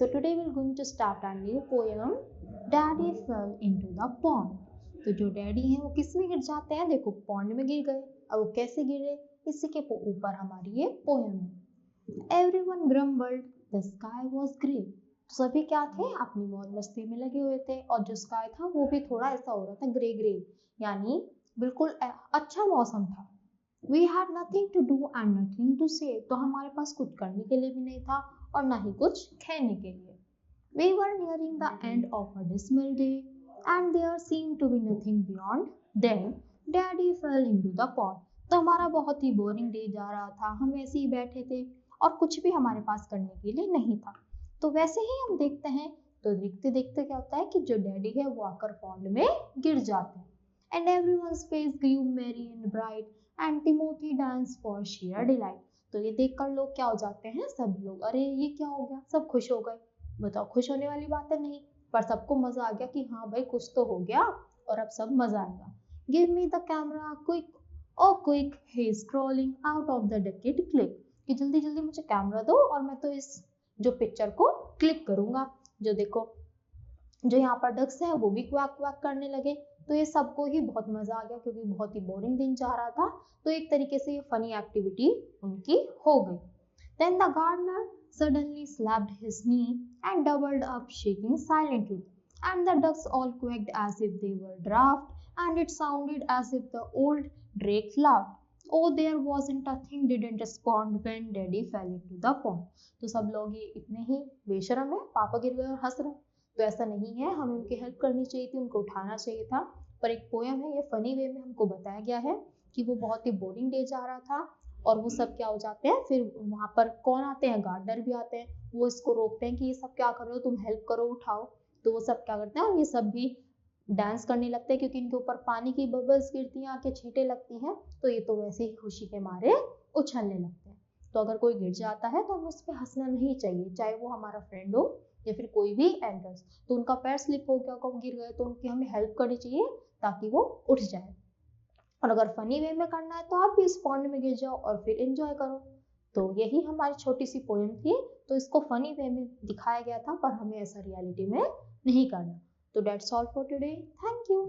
So today we're going to start our new poem, Daddy Fell into the Pond. तो जो daddy हैं वो किस में गिर जाते हैं? देखो पॉन्ड में गिर गए। अब वो कैसे गिरे, इसी के ऊपर हमारी ये पोएम है। Everyone grumbled, the sky was grey. तो सभी क्या थे? अपनी मौज मस्ती में लगे हुए थे और जो स्काई था वो भी थोड़ा ऐसा हो रहा था ग्रे ग्रे, यानी बिल्कुल अच्छा मौसम था। We had nothing to do and nothing to say. तो हमारे पास कुछ करने के लिए भी नहीं था और ना ही कुछ कहने के लिए। We were nearing the end of a dismal day and there seemed to be nothing beyond. Then Daddy fell into the pond. तो हमारा बहुत ही बोरिंग डे जा रहा था, हम ऐसे ही बैठे थे और कुछ भी हमारे पास करने के लिए नहीं था। तो वैसे ही हम देखते हैं, तो देखते देखते क्या होता है कि जो डैडी है वो आकर पॉन्ड में गिर जाते हैं। And everyone's face grew merry and bright and Timothy danced for sheer delight. तो ये देखकर लोग क्या हो जाते हैं, सब लोग अरे ये क्या हो गया, सब खुश हो गए। बताओ खुश होने वाली बात है नहीं, पर सबको मजा आ गया कि हाँ भाई कुछ तो हो गया और अब सब मजा आएगा। Give me the camera quick, oh quick, he is crawling out of the bucket click, कि जल्दी जल्दी मुझे कैमरा दो और मैं तो इस जो पिक्चर को क्लिक करूंगा। जो देखो जो यहाँ पर डक्स है वो भी क्वाक क्वाक करने लगे। तो ये सबको ही बहुत मजा आ गया क्योंकि बहुत ही बोरिंग दिन जा रहा था, तो एक तरीके से ये फनी एक्टिविटी उनकी हो गई। Then the gardener suddenly slapped his knee and doubled up, shaking silently, and the ducks all quacked as if they were draft, and it sounded as if the old drake laughed. Oh, there wasn't a thing didn't respond when Daddy fell into the pond. तो सब लोग ये इतने ही बेशरम है, पापा गिर गए और हंस रहे। तो ऐसा नहीं है, हमें उनकी हेल्प करनी चाहिए थी, उनको उठाना चाहिए था। पर एक पोएम है, ये फनी वे में हमको बताया गया है कि वो बहुत ही बोरिंग डे जा रहा था और वो सब क्या हो जाते हैं, फिर वहाँ पर कौन आते हैं, गार्डनर भी आते हैं। वो इसको रोकते हैं कि ये सब क्या कर रहे हो, तुम हेल्प करो, उठाओ। तो वो सब क्या करते हैं और ये सब भी डांस करने लगते हैं क्योंकि इनके ऊपर पानी की बबल्स गिरती हैं, आके छींटे लगती हैं। तो ये तो वैसे ही खुशी के मारे उछलने लगते हैं। तो अगर कोई गिर जाता है तो हमें उस पर हंसना नहीं चाहिए, चाहे वो हमारा फ्रेंड हो या फिर कोई भी एल्डर्स। तो उनका पैर स्लिप हो गया, कब गिर गए, तो उनकी हमें हेल्प करनी चाहिए ताकि वो उठ जाए। और अगर फनी वे में करना है तो आप भी इस पॉन्ड में गिर जाओ और फिर एंजॉय करो। तो यही हमारी छोटी सी पोएम थी। तो इसको फनी वे में दिखाया गया था, पर हमें ऐसा रियलिटी में नहीं करना। तो that's all for today, thank you.